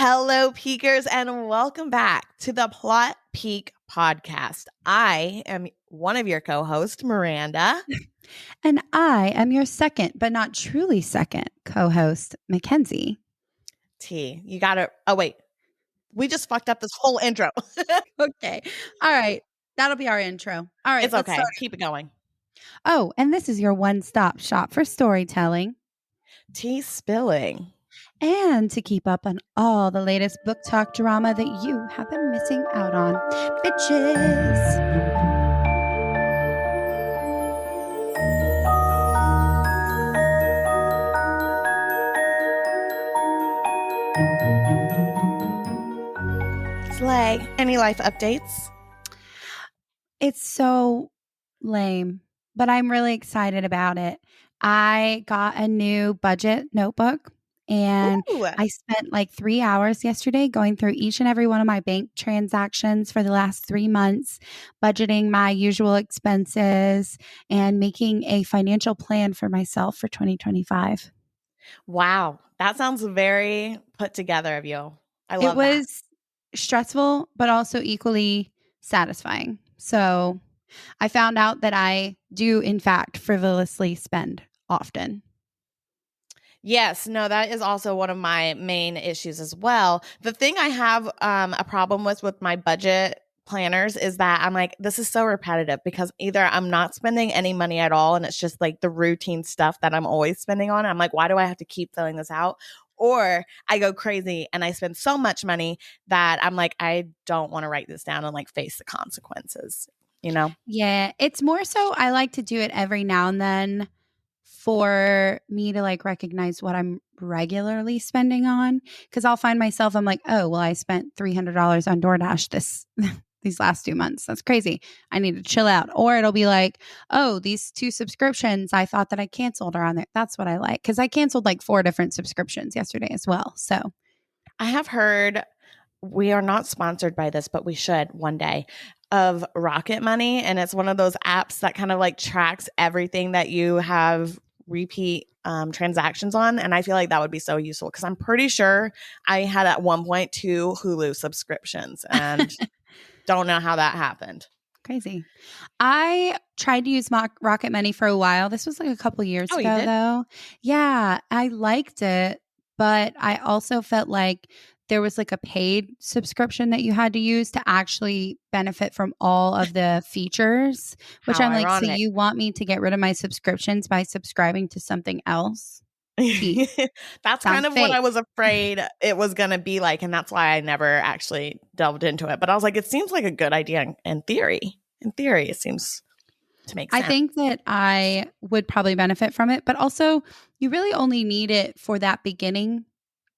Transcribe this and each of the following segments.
Hello, Peakers, and welcome back to the Plot Peak podcast. I am one of your co-hosts, Miranda. And I am your second, but not truly second, co-host, Mackenzie. T, you got to, oh wait, we just fucked up this whole intro. Okay. All right. That'll be our intro. All right. It's let's okay. start. Keep it going. Oh, and this is your one-stop shop for storytelling. T spilling. And to keep up on all the latest book talk drama that you have been missing out on. Bitches. Slay. Any life updates? It's so lame, but I'm really excited about it. I got a new budget notebook and Ooh. I spent like 3 hours yesterday going through each and every one of my bank transactions for the last 3 months, budgeting my usual expenses and making a financial plan for myself for 2025. Wow. That sounds very put together of you. I love It was stressful, but also equally satisfying. So I found out that I do, in fact, frivolously spend often. Yes, no, that is also one of my main issues as well. The thing I have a problem with my budget planners is that I'm like, this is so repetitive because either I'm not spending any money at all and it's just like the routine stuff that I'm always spending on. I'm like, why do I have to keep filling this out? Or I go crazy and I spend so much money that I'm like, I don't want to write this down and like face the consequences, you know? Yeah, it's more so I like to do it every now and then for me to like recognize what I'm regularly spending on. Because I'll find myself, I'm like, oh, well, I spent $300 on DoorDash these last 2 months. That's crazy. I need to chill out. Or it'll be like, oh, these 2 subscriptions I thought that I canceled are on there. That's what I like. Because I canceled like 4 different subscriptions yesterday as well. So I have heard, we are not sponsored by this, but we should one day, of Rocket Money. And it's one of those apps that kind of like tracks everything that you have repeat transactions on. And I feel like that would be so useful because I'm pretty sure I had at one point 2 Hulu subscriptions and don't know how that happened. crazy. I tried to use Rocket Money for a while. This was like a couple years Oh, you ago, did? though. Yeah, I liked it, but I also felt like there was like a paid subscription that you had to use to actually benefit from all of the features, which How I'm like, so ironic. you want me to get rid of my subscriptions by subscribing to something else? That's kind Sounds of what fake. I was afraid it was going to be like. And that's why I never actually delved into it. But I was like, it seems like a good idea in theory. In theory, it seems to make sense. I think that I would probably benefit from it, but also you really only need it for that beginning,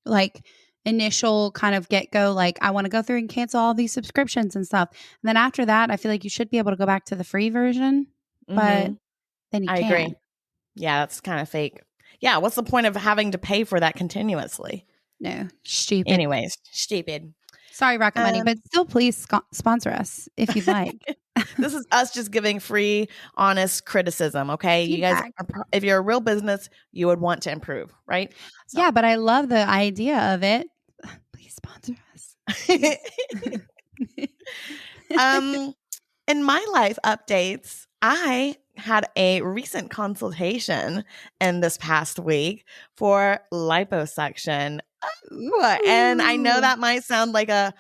like initial kind of get go, like I want to go through and cancel all these subscriptions and stuff. And then after that, I feel like you should be able to go back to the free version, but then you I can't. agree. Yeah, that's kind of fake. Yeah, what's the point of having to pay for that continuously? No, stupid. Anyways, stupid. Sorry, Rocket Money, but still please sponsor us if you'd like. This is us just giving free, honest criticism, okay? Feedback. You guys, if you're a real business, you would want to improve, right? So. Yeah, but I love the idea of it. Please sponsor us. In my life updates, I had a recent consultation in this past week for liposuction. Ooh, and I know that might sound like a,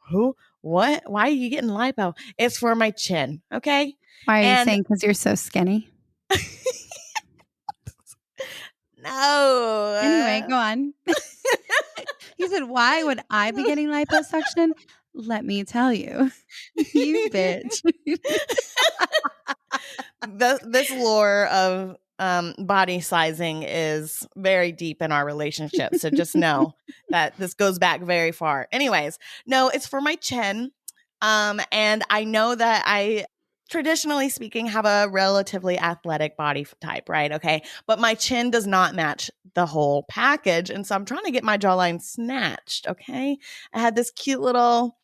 who? What? Why are you getting lipo? It's for my chin, okay? Why are you saying because you're so skinny? No. Anyway, go on. He said, why would I be getting liposuction? Let me tell you. You bitch. This lore of body sizing is very deep in our relationship. So just know that this goes back very far. Anyways, no, it's for my chin. And I know that I, traditionally speaking, have a relatively athletic body type, right? Okay. But my chin does not match the whole package. And so I'm trying to get my jawline snatched. Okay. I had this cute little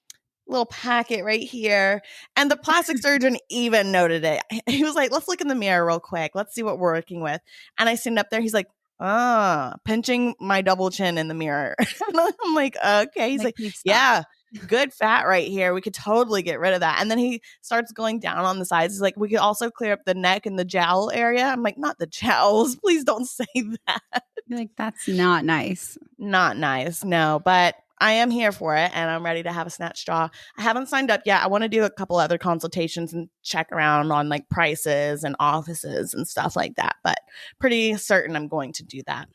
packet right here. And the plastic surgeon even noted it. He was like, let's look in the mirror real quick. Let's see what we're working with. And I stand up there. He's like, Pinching my double chin in the mirror. I'm like, okay. He's like, please stop. yeah, good fat right here. We could totally get rid of that. And then he starts going down on the sides. He's like, we could also clear up the neck and the jowl area. I'm like, not the jowls. Please don't say that. You're like, that's not nice. Not nice. No, but I am here for it and I'm ready to have a snatch straw. I haven't signed up yet. I want to do a couple other consultations and check around on like prices and offices and stuff like that. But pretty certain I'm going to do that.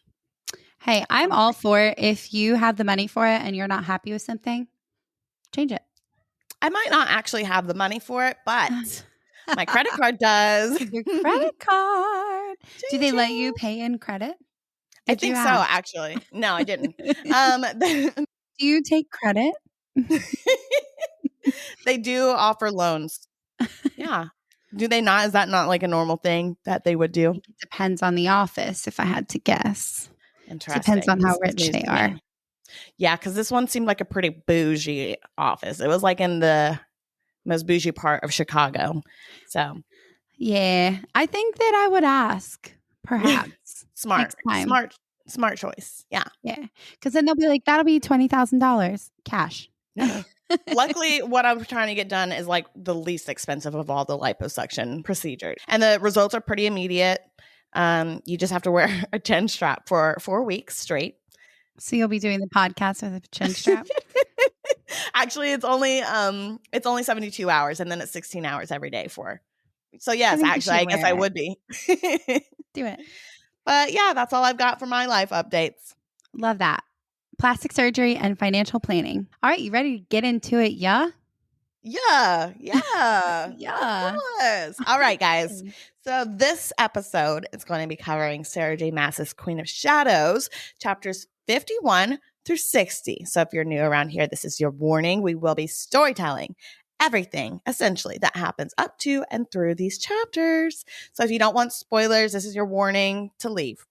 Hey, I'm all for it. If you have the money for it and you're not happy with something, change it. I might not actually have the money for it, but my credit card does. Your credit card. Do they let you pay in credit? I think so, actually. No, I didn't. Do you take credit? They do offer loans. Yeah. Do they not? Is that not like a normal thing that they would do? It depends on the office, if I had to guess. Interesting. Depends on how rich they are. Yeah, because this one seemed like a pretty bougie office. It was like in the most bougie part of Chicago. So, yeah, I think that I would ask, perhaps. Smart choice. Yeah. Yeah. Because then they'll be like, that'll be $20,000 cash. Luckily, what I'm trying to get done is like the least expensive of all the liposuction procedures. And the results are pretty immediate. You just have to wear a chin strap for 4 weeks straight. So you'll be doing the podcast with a chin strap? Actually, it's only 72 hours and then it's 16 hours every day for. So yes, actually, I guess I would be. Do it. But yeah, that's all I've got for my life updates. Love that. Plastic surgery and financial planning. All right, you ready to get into it? Yeah. Yeah. Yeah. All right, guys. So this episode is going to be covering Sarah J. Maas's Queen of Shadows, chapters 51 through 60. So if you're new around here, this is your warning. We will be storytelling everything, essentially, that happens up to and through these chapters. So if you don't want spoilers, this is your warning to leave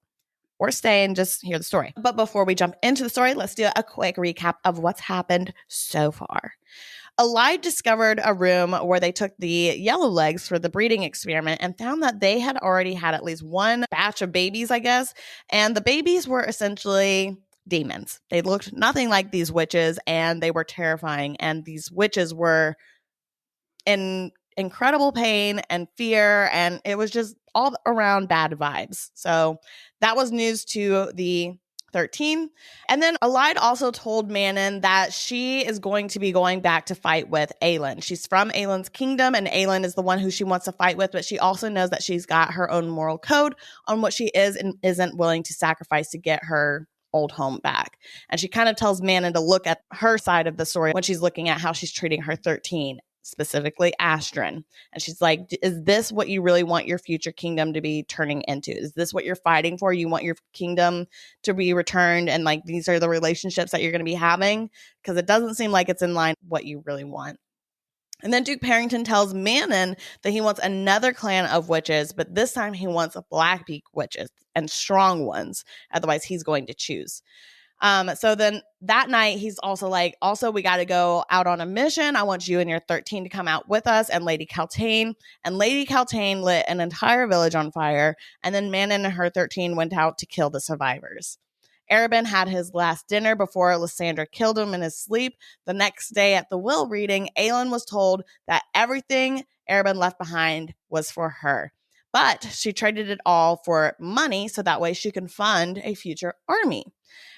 or stay and just hear the story. But before we jump into the story, let's do a quick recap of what's happened so far. Allied discovered a room where they took the yellow legs for the breeding experiment and found that they had already had at least one batch of babies, I guess. And the babies were essentially demons. They looked nothing like these witches and they were terrifying. And these witches were in incredible pain and fear. And it was just all around bad vibes. So that was news to the 13. And then Allied also told Manon that she is going to be going back to fight with Aelin. She's from Aelin's kingdom, and Aelin is the one who she wants to fight with, but she also knows that she's got her own moral code on what she is and isn't willing to sacrifice to get her old home back. And she kind of tells Manon to look at her side of the story when she's looking at how she's treating her 13. Specifically Astrid. And she's like, is this what you really want your future kingdom to be turning into? Is this what you're fighting for? You want your kingdom to be returned and like these are the relationships that you're going to be having? Because it doesn't seem like it's in line with what you really want. And then Duke Parrington tells Manon that he wants another clan of witches, but this time he wants Blackbeak witches and strong ones. Otherwise, he's going to choose. So then that night, he's also like, we got to go out on a mission. I want you and your 13 to come out with us and Lady Kaltane. And Lady Kaltane lit an entire village on fire. And then Manon and her 13 went out to kill the survivors. Arobin had his last dinner before Lysandra killed him in his sleep. The next day at the will reading, Aelin was told that everything Arobin left behind was for her. But she traded it all for money so that way she can fund a future army.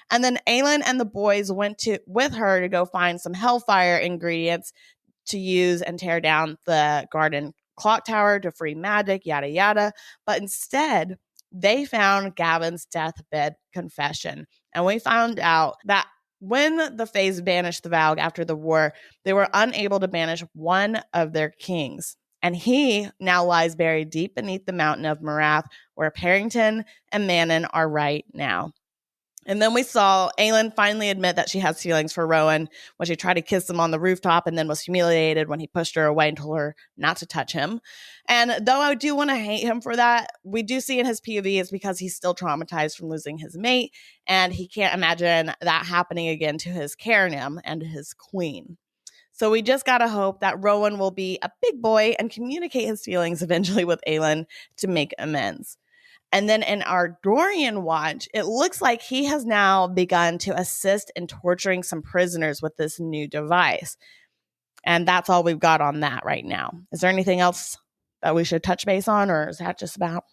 And then Aelin and the boys went with her to go find some Hellfire ingredients to use and tear down the garden clock tower to free magic, yada, yada. But instead, they found Gavin's deathbed confession. And we found out that when the Fays banished the Valg after the war, they were unable to banish one of their kings. And he now lies buried deep beneath the mountain of Morath, where Parrington and Manon are right now. And then we saw Aelin finally admit that she has feelings for Rowan when she tried to kiss him on the rooftop and then was humiliated when he pushed her away and told her not to touch him. And though I do want to hate him for that, we do see in his POV it's because he's still traumatized from losing his mate and he can't imagine that happening again to his Cairnim and his queen. So we just got to hope that Rowan will be a big boy and communicate his feelings eventually with Aelin to make amends. And then in our Dorian watch, it looks like he has now begun to assist in torturing some prisoners with this new device. And that's all we've got on that right now. Is there anything else that we should touch base on, or is that just about?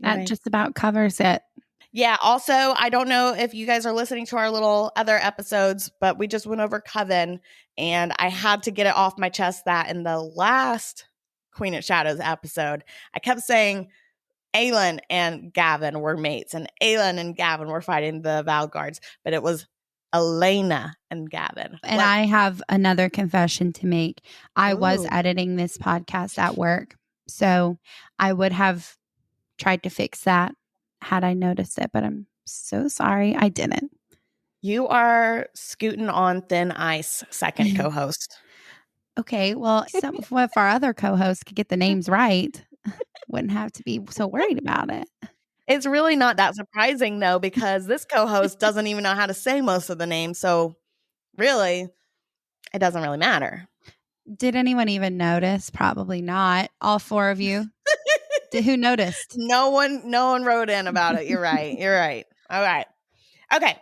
That just about covers it. Yeah. Also, I don't know if you guys are listening to our little other episodes, but we just went over Coven, and I had to get it off my chest that in the last Queen of Shadows episode, I kept saying Aelin and Gavin were mates, and Aelin and Gavin were fighting the Valguards, but it was Elena and Gavin. And I have another confession to make. I was Ooh. editing this podcast at work, so I would have tried to fix that had I noticed it, but I'm so sorry I didn't. You are scooting on thin ice, second co-host. Okay, well, some of our other co-hosts could get the names right. Wouldn't have to be so worried about it. It's really not that surprising, though, because this co-host doesn't even know how to say most of the names. So really, it doesn't really matter. Did anyone even notice? Probably not. All four of you. Who noticed? No one wrote in about it. You're right. You're right. All right. Okay.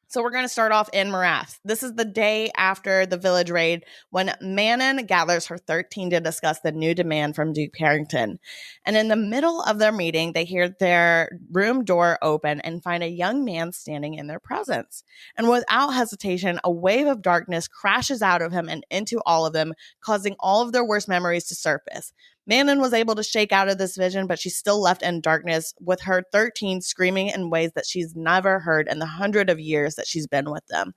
So we're going to start off in Morath. This is the day after the village raid when Manon gathers her 13 to discuss the new demand from Duke Harrington. And in the middle of their meeting, they hear their room door open and find a young man standing in their presence. And without hesitation, a wave of darkness crashes out of him and into all of them, causing all of their worst memories to surface. Manon was able to shake out of this vision, but she's still left in darkness with her 13 screaming in ways that she's never heard in the 100 of years that she's been with them.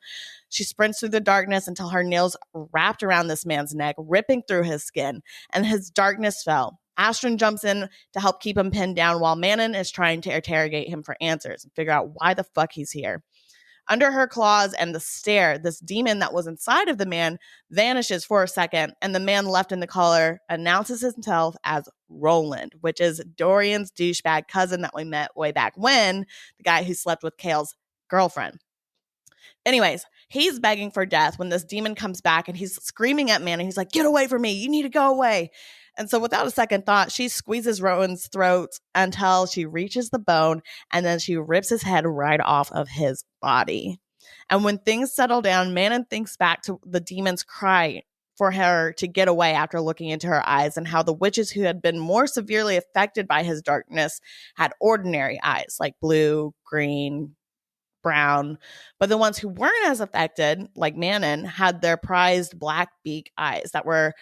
She sprints through the darkness until her nails wrapped around this man's neck, ripping through his skin, and his darkness fell. Astrid jumps in to help keep him pinned down while Manon is trying to interrogate him for answers and figure out why the fuck he's here. Under her claws and the stare, this demon that was inside of the man vanishes for a second, and the man left in the collar announces himself as Roland, which is Dorian's douchebag cousin that we met way back when, the guy who slept with Kale's girlfriend. Anyways, he's begging for death when this demon comes back, and he's screaming at Manon. He's like, "Get away from me. You need to go away." And so without a second thought, she squeezes Rowan's throat until she reaches the bone, and then she rips his head right off of his body. And when things settle down, Manon thinks back to the demon's cry for her to get away after looking into her eyes, and how the witches who had been more severely affected by his darkness had ordinary eyes, like blue, green, brown. But the ones who weren't as affected, like Manon, had their prized black beak eyes that were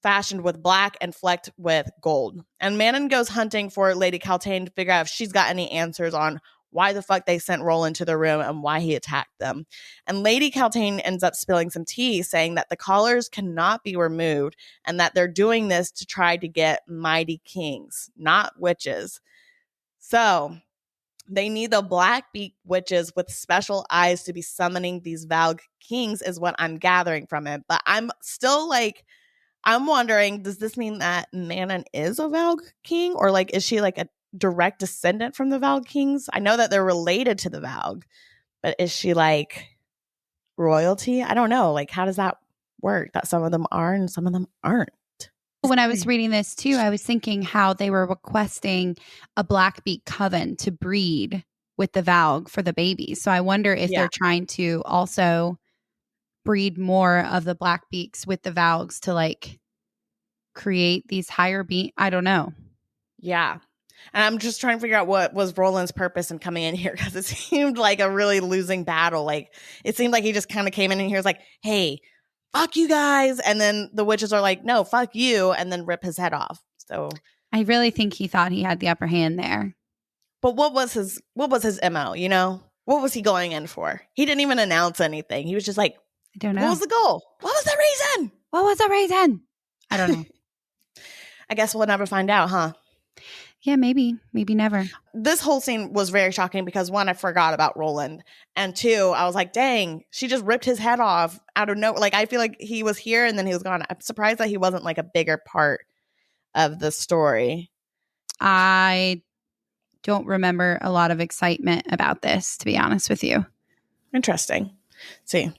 fashioned with black and flecked with gold. And Manon goes hunting for Lady Caltaine to figure out if she's got any answers on why the fuck they sent Roland to the room and why he attacked them. And Lady Caltaine ends up spilling some tea, saying that the collars cannot be removed and that they're doing this to try to get mighty kings, not witches. So they need the black beak witches with special eyes to be summoning these Valg kings, is what I'm gathering from it. But I'm still like, I'm wondering, does this mean that Manon is a Valg king? Or like, is she like a direct descendant from the Valg kings? I know that they're related to the Valg, but is she like royalty? I don't know. Like, how does that work? That some of them are and some of them aren't. When I was reading this too, I was thinking how they were requesting a Blackbeak coven to breed with the Valg for the babies. So I wonder if they're trying to also breed more of the Blackbeaks with the Valgs to like create these higher I don't know. Yeah. And I'm just trying to figure out what was Roland's purpose in coming in here, because it seemed like a really losing battle. Like, it seemed like he just kind of came in and he was like, "Hey, fuck you guys." And then the witches are like, "No, fuck you." And then rip his head off. So I really think he thought he had the upper hand there. But what was his MO, you know? What was he going in for? He didn't even announce anything. He was just like, I don't know. What was the goal? What was the reason? What was the reason? I don't know. I guess we'll never find out, huh? Yeah, maybe never. This whole scene was very shocking because, one, I forgot about Roland, and two, I was like, dang, she just ripped his head off out of nowhere. Like, I feel like he was here and then he was gone. I'm surprised that he wasn't like a bigger part of the story. I don't remember a lot of excitement about this, to be honest with you. Interesting. See.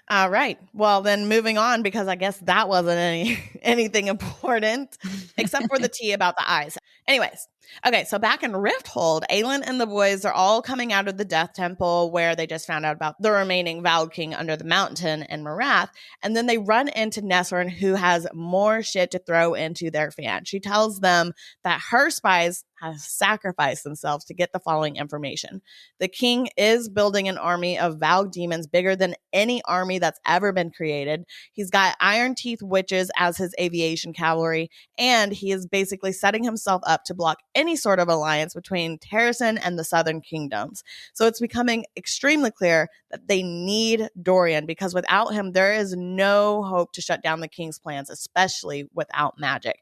All right. Well, then moving on, because I guess that wasn't anything important except for the tea about the eyes. Anyways, Okay, so back in Rifthold, Aelin and the boys are all coming out of the Death Temple where they just found out about the remaining Vowed King under the mountain and Marath. And then they run into Nesrin, who has more shit to throw into their fan. She tells them that her spies have sacrificed themselves to get the following information. The king is building an army of Vowed demons bigger than any army that's ever been created. He's got Iron Teeth witches as his aviation cavalry, and he is basically setting himself up to block any sort of alliance between Terrasen and the Southern Kingdoms. So it's becoming extremely clear that they need Dorian, because without him, there is no hope to shut down the king's plans, especially without magic.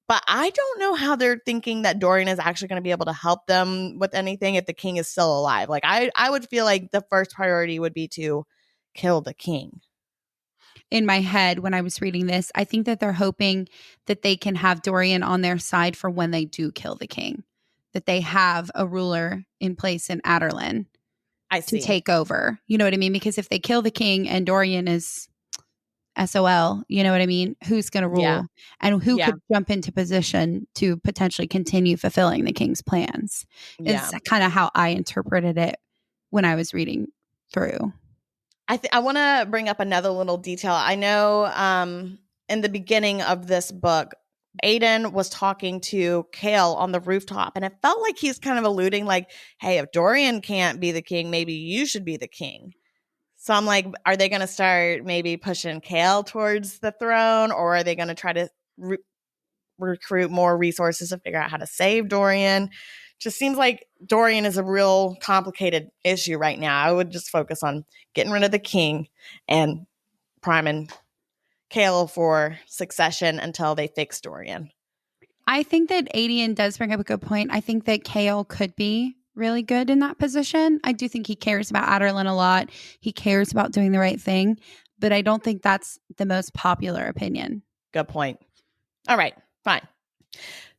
But I don't know how they're thinking that Dorian is actually going to be able to help them with anything if the king is still alive. Like, I would feel like the first priority would be to kill the king. In my head, when I was reading this, I think that they're hoping that they can have Dorian on their side for when they do kill the king, that they have a ruler in place in Aderlin to take over. You know what I mean? Because if they kill the king and Dorian is SOL, you know what I mean? Who's going to rule? Yeah. And who could jump into position to potentially continue fulfilling the king's plans? Yeah. Is kind of how I interpreted it when I was reading through. I want to bring up another little detail. I know in the beginning of this book, Aiden was talking to Kale on the rooftop, and it felt like he's kind of alluding like, hey, if Dorian can't be the king, maybe you should be the king. So I'm like, are they going to start maybe pushing Kale towards the throne, or are they going to try to recruit more resources to figure out how to save Dorian? Just seems like Dorian is a real complicated issue right now. I would just focus on getting rid of the king and priming Kale for succession until they fix Dorian. I think that Adian does bring up a good point. I think that Kale could be really good in that position. I do think he cares about Aderlin a lot. He cares about doing the right thing, but I don't think that's the most popular opinion. Good point. All right, fine.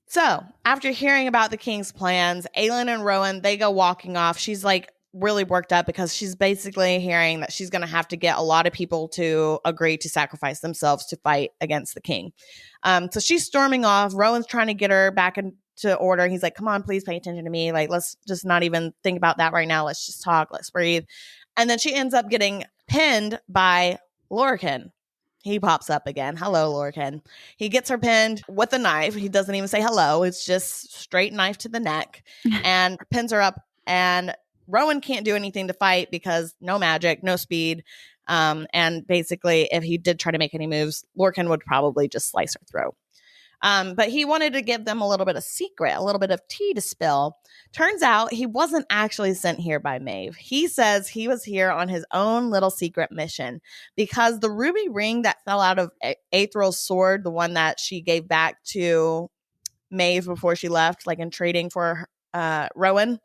So after hearing about the king's plans, Aelin and Rowan, they go walking off. She's like really worked up because she's basically hearing that she's going to have to get a lot of people to agree to sacrifice themselves to fight against the king. So she's storming off. Rowan's trying to get her back into order. He's like, come on, please pay attention to me. Like, let's just not even think about that right now. Let's just talk. Let's breathe. And then she ends up getting pinned by Lorcan. He pops up again. Hello, Lorcan. He gets her pinned with a knife. He doesn't even say hello. It's just straight knife to the neck and pins her up. And Rowan can't do anything to fight because no magic, no speed. And basically, if he did try to make any moves, Lorcan would probably just slice her throat. But he wanted to give them a little bit of secret, a little bit of tea to spill. Turns out he wasn't actually sent here by Maeve. He says he was here on his own little secret mission because the ruby ring that fell out of Aethel's sword, the one that she gave back to Maeve before she left, like in trading for Rowan,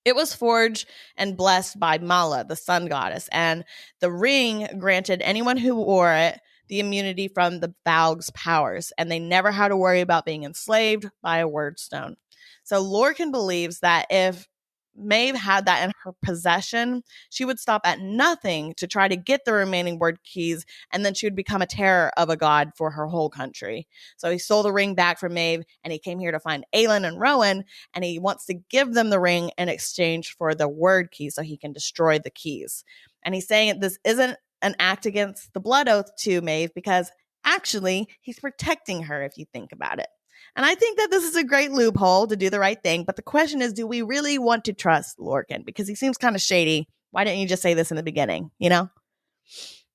it was forged and blessed by Mala, the sun goddess, and the ring granted anyone who wore it the immunity from the Valg's powers, and they never had to worry about being enslaved by a word stone. So Lorcan believes that if Maeve had that in her possession, she would stop at nothing to try to get the remaining word keys, and then she would become a terror of a god for her whole country. So he stole the ring back from Maeve, and he came here to find Aelin and Rowan, and he wants to give them the ring in exchange for the word key so he can destroy the keys. And he's saying that this isn't an act against the blood oath to Maeve because actually he's protecting her if you think about it. And I think that this is a great loophole to do the right thing. But the question is, do we really want to trust Lorcan? Because he seems kind of shady. Why didn't you just say this in the beginning? You know?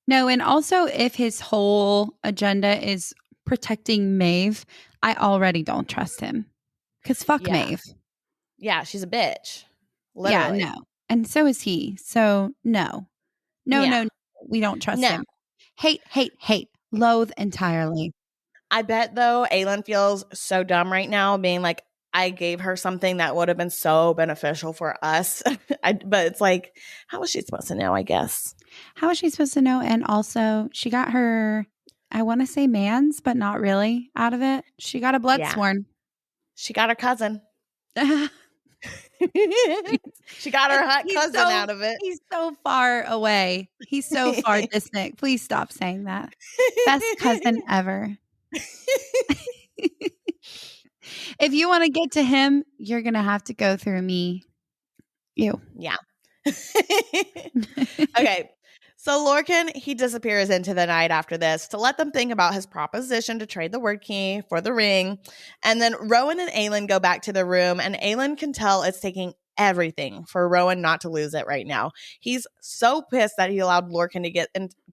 No, and also if his whole agenda is protecting Maeve, I already don't trust him. Because fuck Maeve. Yeah, she's a bitch. Literally. Yeah, no. And so is he. So no. No. We don't trust him. Hate. Loathe entirely. I bet, though, Aelin feels so dumb right now being like, I gave her something that would have been so beneficial for us. But it's like, how was she supposed to know, I guess? How was she supposed to know? And also, she got her, I want to say mans, but not really out of it. She got a blood sworn. She got her cousin. She got her hot cousin out of it. He's so far away. He's so far distant. Please stop saying that. Best cousin ever. If you want to get to him, you're going to have to go through me. You. Yeah. Okay. So Lorcan, he disappears into the night after this to let them think about his proposition to trade the word key for the ring. And then Rowan and Aelin go back to the room, and Aelin can tell it's taking everything for Rowan not to lose it right now. He's so pissed that he allowed Lorcan to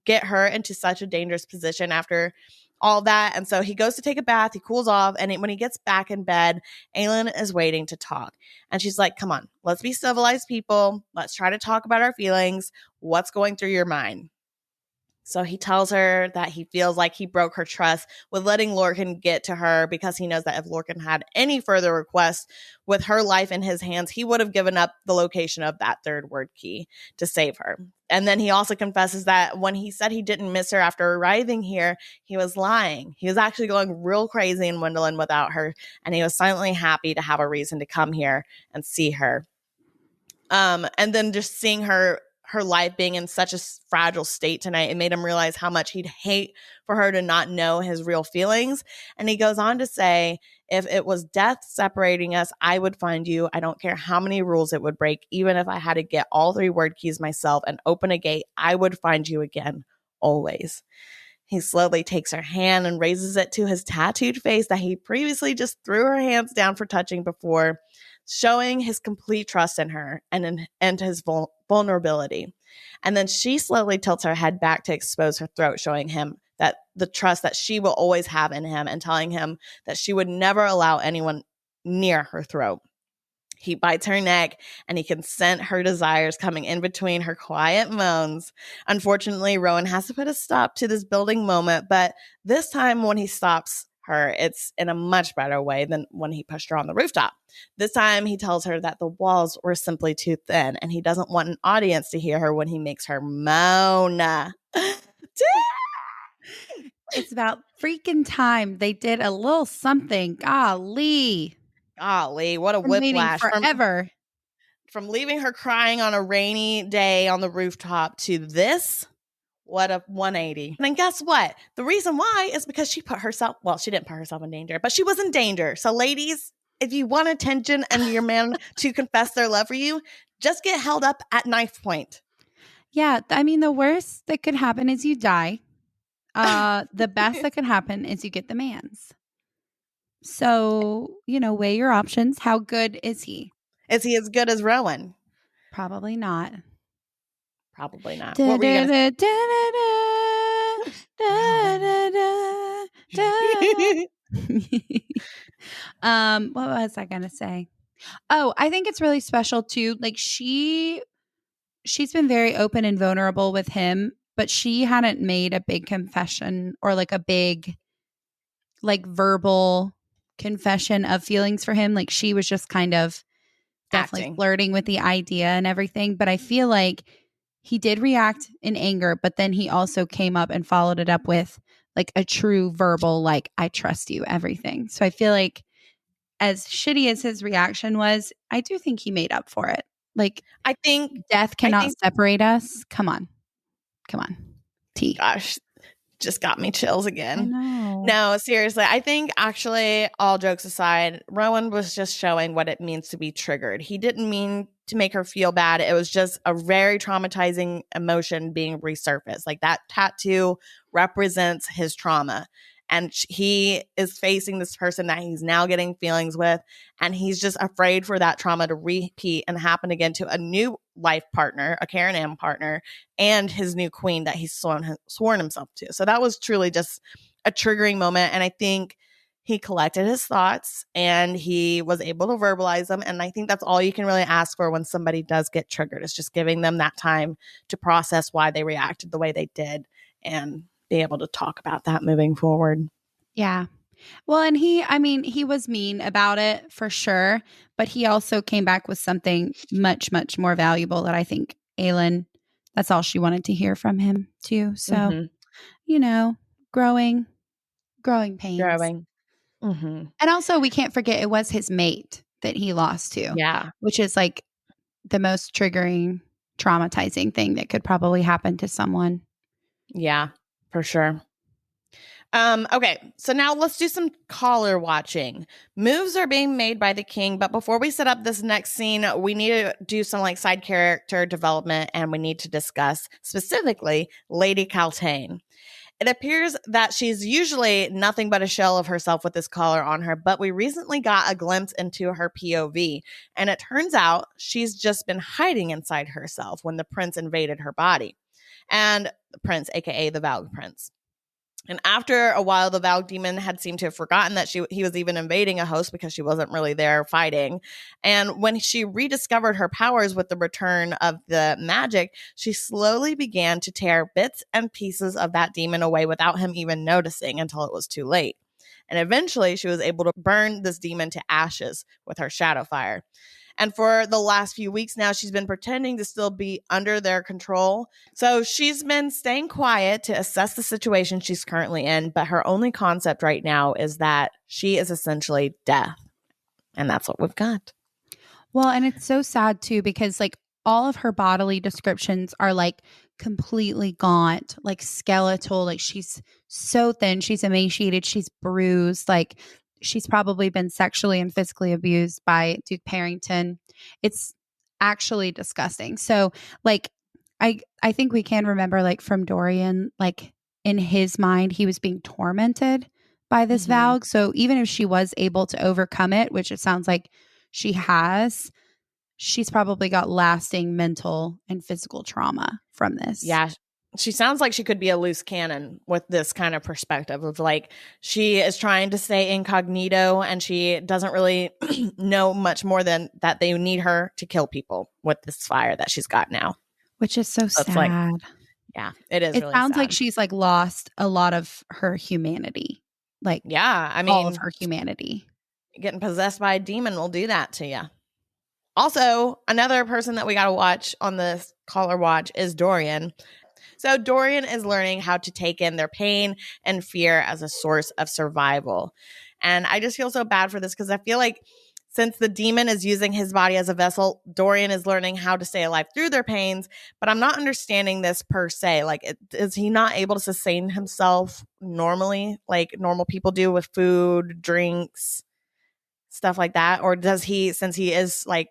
get her into such a dangerous position after all that. And so he goes to take a bath, he cools off, and when he gets back in bed, Aelin is waiting to talk. And she's like, come on, let's be civilized people. Let's try to talk about our feelings. What's going through your mind? So he tells her that he feels like he broke her trust with letting Lorcan get to her because he knows that if Lorcan had any further requests with her life in his hands, he would have given up the location of that third word key to save her. And then he also confesses that when he said he didn't miss her after arriving here, he was lying. He was actually going real crazy in Wendolyn without her, and he was silently happy to have a reason to come here and see her. And then just seeing her life being in such a fragile state tonight, it made him realize how much he'd hate for her to not know his real feelings. And he goes on to say, if it was death separating us, I would find you. I don't care how many rules it would break. Even if I had to get all 3 word keys myself and open a gate, I would find you again, always. He slowly takes her hand and raises it to his tattooed face that he previously just threw her hands down for touching before, showing his complete trust in her and his vulnerability. And then she slowly tilts her head back to expose her throat, showing him that the trust that she will always have in him and telling him that she would never allow anyone near her throat. He bites her neck and he can scent her desires coming in between her quiet moans. Unfortunately, Rowan has to put a stop to this building moment, but this time when he stops her, it's in a much better way than when he pushed her on the rooftop. This time he tells her that the walls were simply too thin and he doesn't want an audience to hear her when he makes her moan. It's about freaking time they did a little something. Golly. Golly, what a Been waiting whiplash. forever. From leaving her crying on a rainy day on the rooftop to this, what a 180. And then guess what? The reason why is because she didn't put herself in danger, but she was in danger. So ladies, if you want attention and your man to confess their love for you, just get held up at knife point. Yeah. I mean, the worst that could happen is you die. The best that could happen is you get the man's. So, weigh your options. How good is he? Is he as good as Rowan? Probably not. Probably not. What were you going to What was I going to say? Oh, I think it's really special too. Like she's been very open and vulnerable with him, but she hadn't made a big confession or like a big like verbal confession of feelings for him. Like she was just kind of definitely flirting with the idea and everything. But I feel like he did react in anger, but then he also came up and followed it up with like a true verbal, like, I trust you, everything. So I feel like as shitty as his reaction was, I do think he made up for it. Like, I think death cannot separate us. Come on. T. Gosh, just got me chills again. I know. No, seriously. I think actually, all jokes aside, Rowan was just showing what it means to be triggered. He didn't mean to make her feel bad. It was just a very traumatizing emotion being resurfaced. Like that tattoo represents his trauma. And he is facing this person that he's now getting feelings with. And he's just afraid for that trauma to repeat and happen again to a new life partner, a Karen M partner, and his new queen that he's sworn himself to. So that was truly just a triggering moment. And I think he collected his thoughts and he was able to verbalize them. And I think that's all you can really ask for when somebody does get triggered, is just giving them that time to process why they reacted the way they did and be able to talk about that moving forward. Yeah. Well, and he was mean about it for sure, but he also came back with something much, much more valuable that I think Aelin, that's all she wanted to hear from him too. So, growing pains. Growing. Mm-hmm. And also we can't forget it was his mate that he lost to. Yeah. Which is like the most triggering, traumatizing thing that could probably happen to someone. Yeah, for sure. Okay, so now let's do some collar watching. Moves are being made by the king, but before we set up this next scene, we need to do some like side character development, and we need to discuss specifically Lady Caltaine. It appears that she's usually nothing but a shell of herself with this collar on her, but we recently got a glimpse into her POV, and it turns out she's just been hiding inside herself when the prince invaded her body. And the prince, aka the Valg Prince. And after a while, the Valg demon had seemed to have forgotten that he was even invading a host because she wasn't really there fighting. And when she rediscovered her powers with the return of the magic, she slowly began to tear bits and pieces of that demon away without him even noticing until it was too late. And eventually, she was able to burn this demon to ashes with her shadow fire. And for the last few weeks now, she's been pretending to still be under their control. So she's been staying quiet to assess the situation she's currently in. But her only concept right now is that she is essentially death. And that's what we've got. Well, and it's so sad too, because like all of her bodily descriptions are like completely gaunt, like skeletal. Like she's so thin, she's emaciated, she's bruised. Like she's probably been sexually and physically abused by Duke Parrington. It's actually disgusting. So like I think we can remember like from Dorian, like in his mind, he was being tormented by this Valg. So even if she was able to overcome it, which it sounds like she has, she's probably got lasting mental and physical trauma from this. Yeah. She sounds like she could be a loose cannon with this kind of perspective of like she is trying to stay incognito and she doesn't really know much more than that they need her to kill people with this fire that she's got now. Which is so sad. Like, yeah, it is. It really sounds sad. like she's like lost a lot of her humanity. Like, yeah, I mean, all of her humanity. Getting possessed by a demon will do that to you. Also, another person that we got to watch on this collar watch is Dorian. So Dorian is learning how to take in their pain and fear as a source of survival. And I just feel so bad for this because I feel like since the demon is using his body as a vessel, Dorian is learning how to stay alive through their pains. But I'm not understanding this per se. Like, is he not able to sustain himself normally, like normal people do with food, drinks, stuff like that? Or does he, since he is like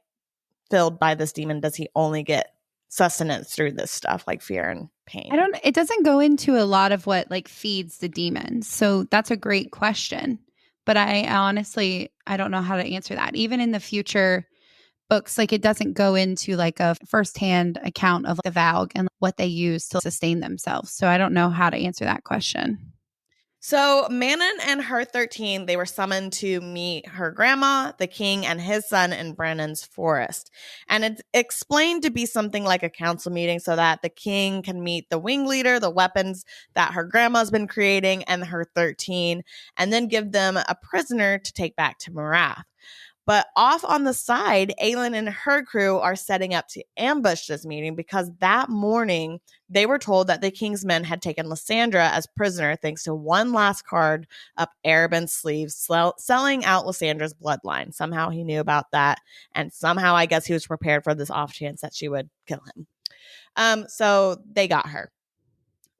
filled by this demon, does he only get sustenance through this stuff like fear and pain? It doesn't go into a lot of what like feeds the demons. So that's a great question. But I honestly, I don't know how to answer that. Even in the future books, like it doesn't go into like a firsthand account of the Valg and what they use to sustain themselves. So I don't know how to answer that question. So Manon and her 13, they were summoned to meet her grandma, the king, and his son in Brennan's forest. And it's explained to be something like a council meeting so that the king can meet the wing leader, the weapons that her grandma's been creating, and her 13, and then give them a prisoner to take back to Marath. But off on the side, Aelin and her crew are setting up to ambush this meeting because that morning they were told that the king's men had taken Lysandra as prisoner thanks to one last card up Arobyn's sleeves selling out Lysandra's bloodline. Somehow he knew about that, and somehow I guess he was prepared for this off chance that she would kill him. So they got her.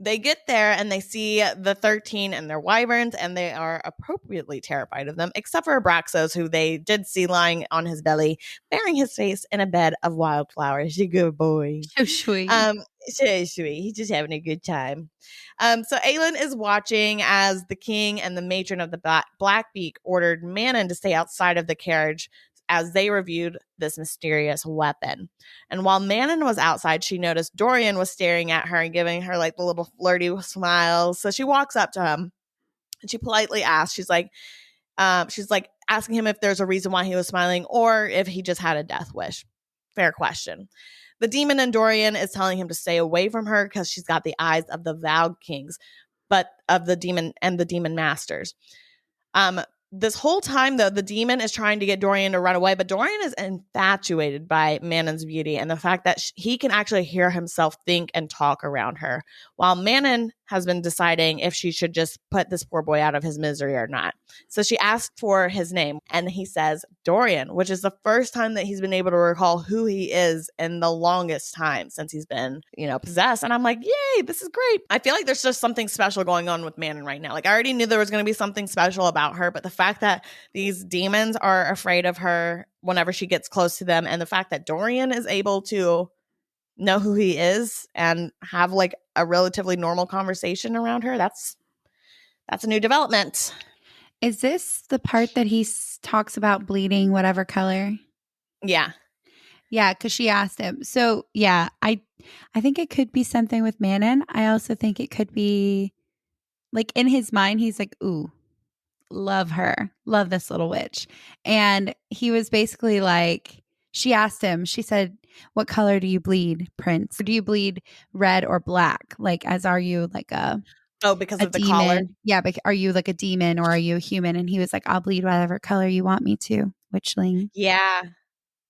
They get there and they see the 13 and their wyverns, and they are appropriately terrified of them, except for Abraxos, who they did see lying on his belly, burying his face in a bed of wildflowers. You good boy. So sweet. So sweet. He's just having a good time. So Aelin is watching as the king and the matron of the Blackbeak ordered Manon to stay outside of the carriage as they reviewed this mysterious weapon. And while Manon was outside, she noticed Dorian was staring at her and giving her like the little flirty smiles. So she walks up to him and she politely asks, she's like asking him if there's a reason why he was smiling or if he just had a death wish. Fair question. The demon in Dorian is telling him to stay away from her because she's got the eyes of the Valg kings, but of the demon and the demon masters. This whole time, though, the demon is trying to get Dorian to run away, but Dorian is infatuated by Manon's beauty and the fact that he can actually hear himself think and talk around her, while Manon has been deciding if she should just put this poor boy out of his misery or not. So she asked for his name, and he says Dorian, which is the first time that he's been able to recall who he is in the longest time since he's been, possessed. And I'm like, yay, this is great. I feel like there's just something special going on with Manon right now. Like, I already knew there was going to be something special about her, but the fact that these demons are afraid of her whenever she gets close to them, and the fact that Dorian is able to know who he is and have like a relatively normal conversation around her, that's a new development. Is this the part that he talks about bleeding whatever color? Yeah. Yeah, because she asked him. So yeah, I think it could be something with Manon. I also think it could be like in his mind, he's like, ooh, love her, love this little witch. And he was basically like, she asked him, she said, what color do you bleed, Prince? Do you bleed red or black? Like, are you like because of the demon? collar? Yeah, but are you like a demon or are you a human? And he was like, I'll bleed whatever color you want me to, witchling. Yeah.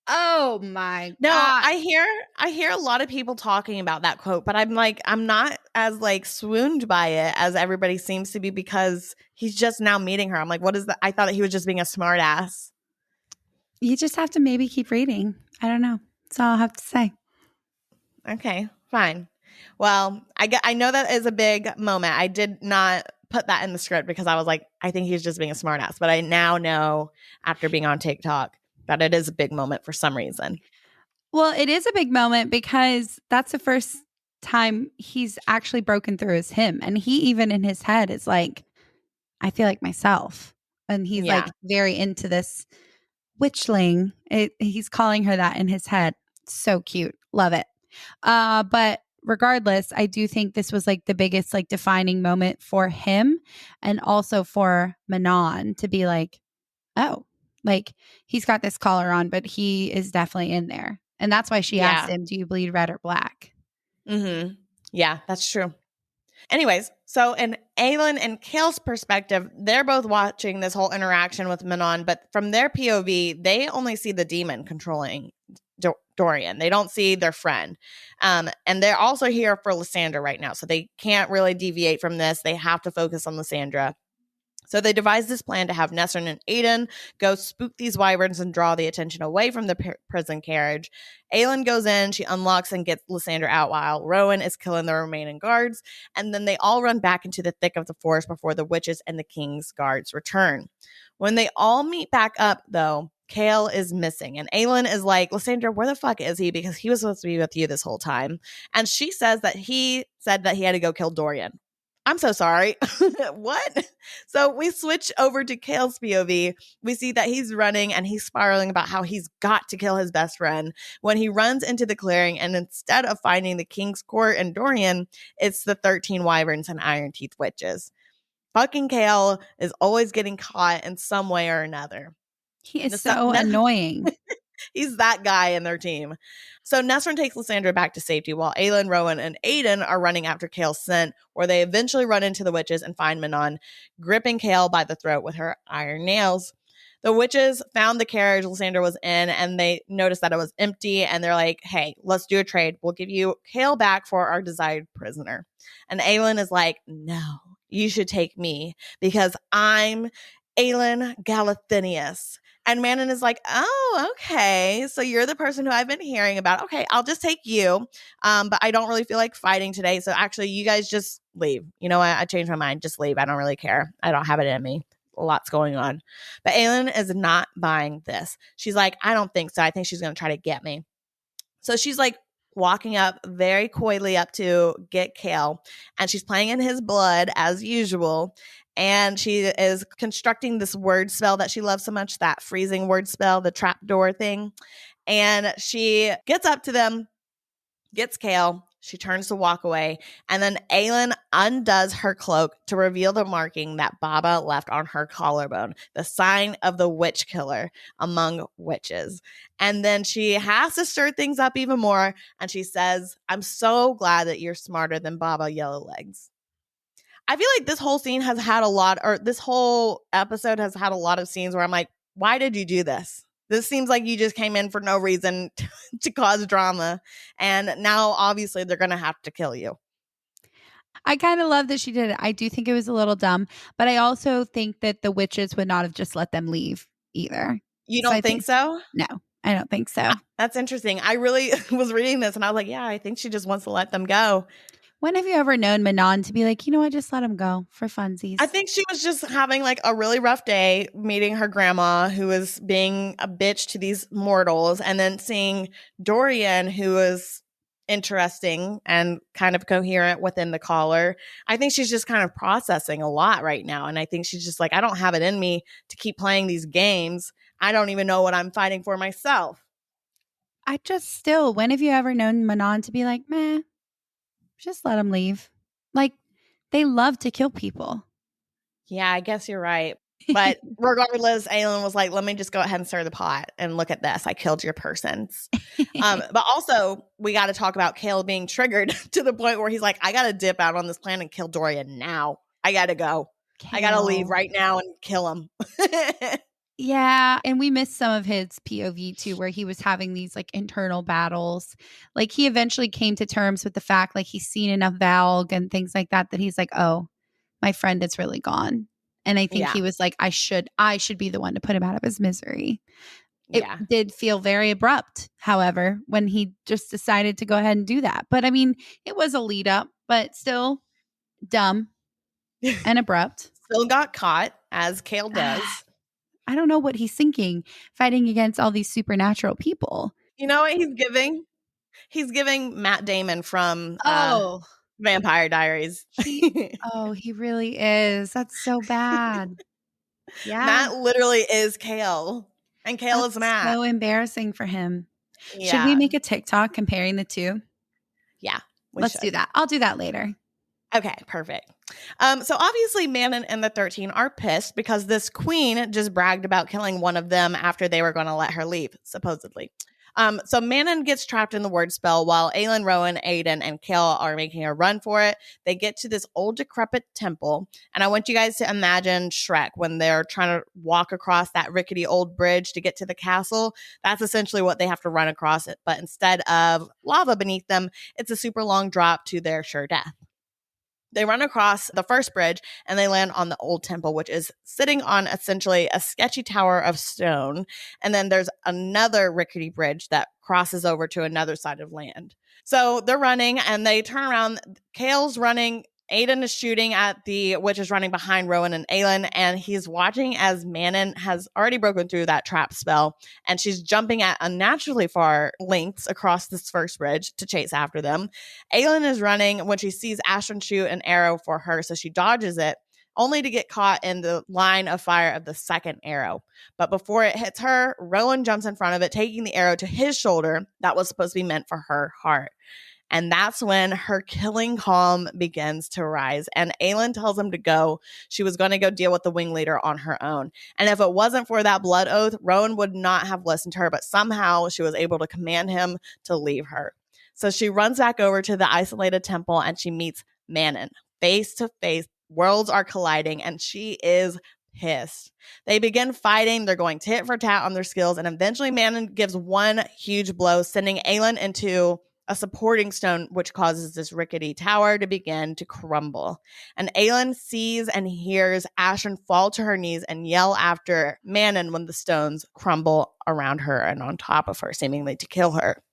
Oh my No, God. I hear a lot of people talking about that quote, but I'm like, I'm not as like swooned by it as everybody seems to be, because he's just now meeting her. I'm like, what is that? I thought that he was just being a smart ass. You just have to maybe keep reading. I don't know. That's all I'll have to say. Okay, fine. Well, I know that is a big moment. I did not put that in the script because I was like, I think he's just being a smart ass. But I now know after being on TikTok that it is a big moment for some reason. Well, it is a big moment because that's the first time he's actually broken through as him. And he even in his head is like, I feel like myself. And he's like very into this witchling. He's calling her that in his head. So cute. Love it. But regardless, I do think this was like the biggest like defining moment for him and also for Manon to be like, oh, like he's got this collar on, but he is definitely in there. And that's why she asked him, do you bleed red or black? Mm-hmm. Yeah, that's true. Anyways, so in Aelin and Kale's perspective, they're both watching this whole interaction with Manon, but from their POV, they only see the demon controlling Dorian. They don't see their friend. And they're also here for Lysandra right now, so they can't really deviate from this. They have to focus on Lysandra. So they devised this plan to have Nesrin and Aiden go spook these wyverns and draw the attention away from the prison carriage. Aelin goes in, she unlocks and gets Lysandra out while Rowan is killing the remaining guards. And then they all run back into the thick of the forest before the witches and the king's guards return. When they all meet back up, though, Kale is missing. And Aelin is like, Lysandra, where the fuck is he? Because he was supposed to be with you this whole time. And she says that he said that he had to go kill Dorian. I'm so sorry. What? So we switch over to Kale's POV. We see that he's running and he's spiraling about how he's got to kill his best friend when he runs into the clearing. And instead of finding the King's Court and Dorian, it's the 13 wyverns and Iron Teeth witches. Fucking Kale is always getting caught in some way or another. He is so annoying. He's that guy in their team. So Nesrin takes Lysandra back to safety while Aelin, Rowan, and Aiden are running after Kale's scent, where they eventually run into the witches and find Manon gripping Kale by the throat with her iron nails. The witches found the carriage Lysandra was in, and they noticed that it was empty, and they're like, hey, let's do a trade. We'll give you Kale back for our desired prisoner. And Aelin is like, no, you should take me because I'm Aelin Galathinius. And Manon is like, oh, okay. So you're the person who I've been hearing about. Okay, I'll just take you. But I don't really feel like fighting today. So actually, you guys just leave. You know what? I changed my mind. Just leave. I don't really care. I don't have it in me. A lot's going on. But Aelin is not buying this. She's like, I don't think so. I think she's going to try to get me. So she's like walking up very coyly up to get Kale. And she's playing in his blood as usual. And she is constructing this word spell that she loves so much, that freezing word spell, the trapdoor thing. And she gets up to them, gets Kale. She turns to walk away. And then Aelin undoes her cloak to reveal the marking that Baba left on her collarbone, the sign of the witch killer among witches. And then she has to stir things up even more. And she says, I'm so glad that you're smarter than Baba Yellowlegs. I feel like this whole scene has had a lot, or this whole episode has had a lot of scenes where I'm like, why did you do this? This seems like you just came in for no reason to cause drama. And now, obviously, they're going to have to kill you. I kind of love that she did it. I do think it was a little dumb, but I also think that the witches would not have just let them leave either. You So I don't think think, so? no, I don't think so. That's interesting. I really was reading this and I was like, yeah, I think she just wants to let them go. When have you ever known Manon to be like, you know what, just let him go for I funsies? think she was just having like a really rough day meeting her grandma, who was being a bitch to these mortals, and then seeing Dorian, who was interesting and kind of coherent within the collar. I think she's just kind of processing a lot right now. And I think she's just like, I don't have it in me to keep playing these games. I don't even know what I'm fighting for myself. I just still, when have you ever known Manon to be like, meh, just let him leave? Like, they love to kill people. Yeah, I guess you're right. But regardless, Aelin was like, let me just go ahead and stir the pot and look at this. I killed your persons. But also, we got to talk about Kale being triggered to the point where he's like, I got to dip out on this planet and kill Dorian now. I got to go. I got to leave right now and kill him. Yeah, and we missed some of his POV too, where he was having these like internal battles. Like he eventually came to terms with the fact, like he's seen enough Valg and things like that, that he's like, oh, my friend is really gone. And I think Yeah. he was like, I should be the one to put him out of his misery. It Yeah. did feel very abrupt, however, when he just decided to go ahead and do that. But I mean, it was a lead up, but still dumb and abrupt. Still got caught, as Kale does. I don't know what he's thinking, fighting against all these supernatural people. You know what he's giving? He's giving Matt Damon from Vampire Diaries. He really is. That's so bad. Yeah. Matt literally is Kale. And Kale is Matt. So embarrassing for him. Yeah. Should we make a TikTok comparing the two? Yeah. Let's do that. I'll do that later. Okay, perfect. So obviously Manon and the 13 are pissed because this queen just bragged about killing one of them after they were going to let her leave, supposedly. So Manon gets trapped in the word spell while Aelin, Rowan, Aiden, and Kale are making a run for it. They get to this old decrepit temple, and I want you guys to imagine Shrek when they're trying to walk across that rickety old bridge to get to the castle. That's essentially what they have to run across it, but instead of lava beneath them, it's a super long drop to their sure death. They run across the first bridge and they land on the old temple, which is sitting on essentially a sketchy tower of stone. And then there's another rickety bridge that crosses over to another side of land. So they're running and they turn around. Kale's running. Aiden is shooting at the witch is running behind Rowan and Aelin, and he's watching as Manon has already broken through that trap spell, and she's jumping at unnaturally far lengths across this first bridge to chase after them. Aelin is running when she sees Ashton shoot an arrow for her, so she dodges it, only to get caught in the line of fire of the second arrow. But before it hits her, Rowan jumps in front of it, taking the arrow to his shoulder that was supposed to be meant for her heart. And that's when her killing calm begins to rise. And Aelin tells him to go. She was going to go deal with the wing leader on her own. And if it wasn't for that blood oath, Rowan would not have listened to her. But somehow she was able to command him to leave her. So she runs back over to the isolated temple and she meets Manon face to face. Worlds are colliding and she is pissed. They begin fighting. They're going tit for tat on their skills. And eventually Manon gives one huge blow, sending Aelin into a supporting stone, which causes this rickety tower to begin to crumble. And Aelin sees and hears Ashen fall to her knees and yell after Manon when the stones crumble around her and on top of her, seemingly to kill her.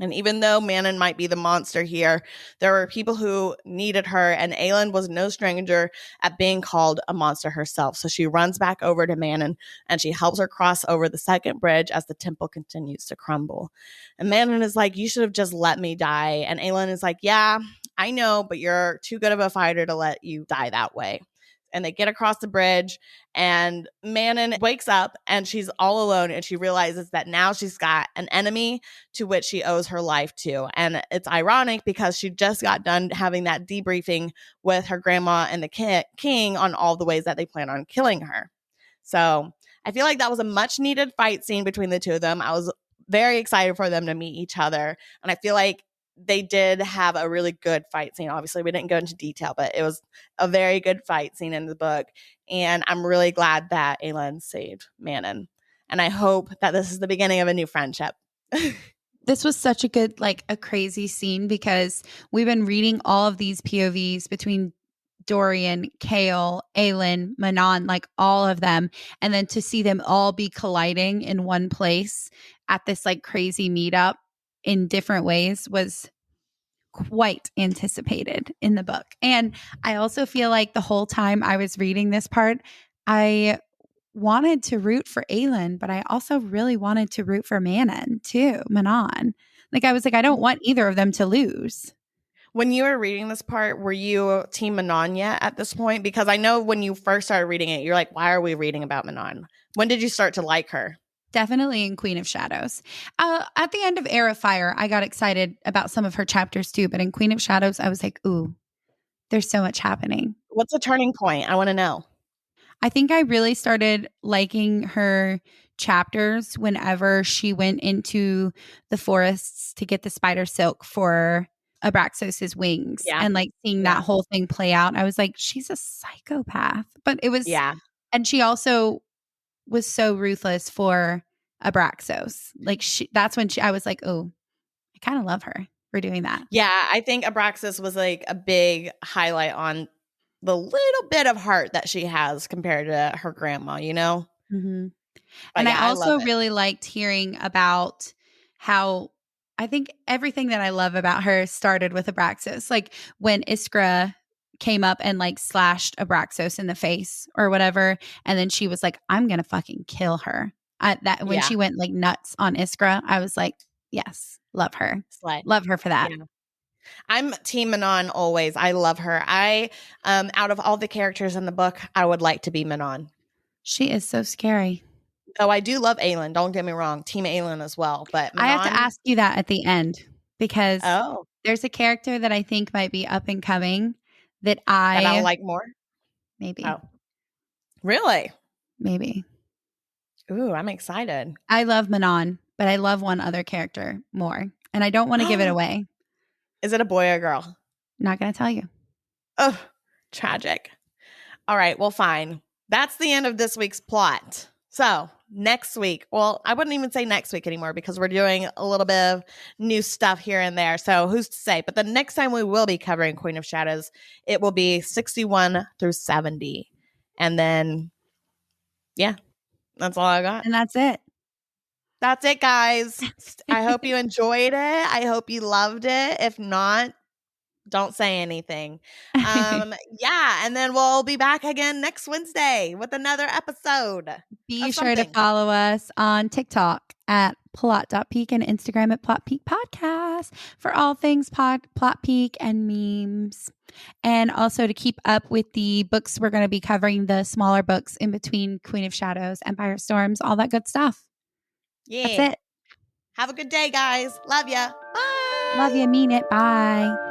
And even though Manon might be the monster here, there were people who needed her, and Aelin was no stranger at being called a monster herself. So she runs back over to Manon, and she helps her cross over the second bridge as the temple continues to crumble. And Manon is like, you should have just let me die. And Aelin is like, yeah, I know, but you're too good of a fighter to let you die that way. And they get across the bridge and Manon wakes up and she's all alone and she realizes that now she's got an enemy to which she owes her life to. And it's ironic because she just got done having that debriefing with her grandma and the king on all the ways that they plan on killing her. So I feel like that was a much needed fight scene between the two of them. I was very excited for them to meet each other. And I feel like they did have a really good fight scene. Obviously, we didn't go into detail, but it was a very good fight scene in the book. And I'm really glad that Aelin saved Manon. And I hope that this is the beginning of a new friendship. this was such a good, like a crazy scene because we've been reading all of these POVs between Dorian, Kale, Aelin, Manon, like all of them. And then to see them all be colliding in one place at this like crazy meetup in different ways was quite anticipated in the book. And I also feel like the whole time I was reading this part, I wanted to root for Aelin, but I also really wanted to root for Manon too, Manon. Like I was like, I don't want either of them to lose. When you were reading this part, were you Team Manon yet at this point? Because I know when you first started reading it, you're like, why are we reading about Manon? When did you start to like her? Definitely in Queen of Shadows. At the end of Heir of Fire, I got excited about some of her chapters too. But in Queen of Shadows, I was like, ooh, there's so much happening. What's a turning point? I want to know. I think I really started liking her chapters whenever she went into the forests to get the spider silk for Abraxos's wings Yeah. and like seeing Yeah. that whole thing play out. I was like, she's a psychopath. But it was, Yeah. and she also was so ruthless for Abraxos. Like that's when I was like, oh, I kind of love her for doing that. Yeah. I think Abraxas was like a big highlight on the little bit of heart that she has compared to her grandma, you know? Mm-hmm. But And yeah, I I love also it. really liked hearing about how I think everything that I love about her started with Abraxos. Like when Iskra came up and like slashed Abraxos in the face or whatever. And then she was like, I'm going to fucking kill her. When Yeah. she went like nuts on Iskra, I was like, yes, love her. Slay. Love her for that. Yeah. I'm Team Manon always. I love her. Out of all the characters in the book, I would like to be Manon. She is so scary. Oh, I do love Aelin. Don't get me wrong. Team Aelin as well. But I have to Manon, ask you that at the end because oh, there's a character that I think might be up and coming that that I'll I like more. maybe, Oh, really? maybe. Ooh, I'm excited. I love Manon, but I love one other character more. And I don't want to give it away. Is it a boy or girl? Not going to tell you. Oh, tragic. All right. Well, fine. That's the end of this week's plot. So next week, well, I wouldn't even say next week anymore because we're doing a little bit of new stuff here and there. So who's to say? But the next time we will be covering Queen of Shadows, it will be 61 through 70. And then, yeah, that's all I got. And that's it. That's it, guys. I hope you enjoyed it. I hope you loved it. If not, don't say anything. Yeah, and then we'll be back again next Wednesday with another episode. Be sure to follow us on TikTok at plot.peak and Instagram at Plot Peak Podcast for all things Plot Peak and memes. And also to keep up with the books we're going to be covering, the smaller books in between Queen of Shadows, Empire Storms, all that good stuff. Yeah. That's it. Have a good day, guys. Love ya. Bye. Love you. Mean it. Bye.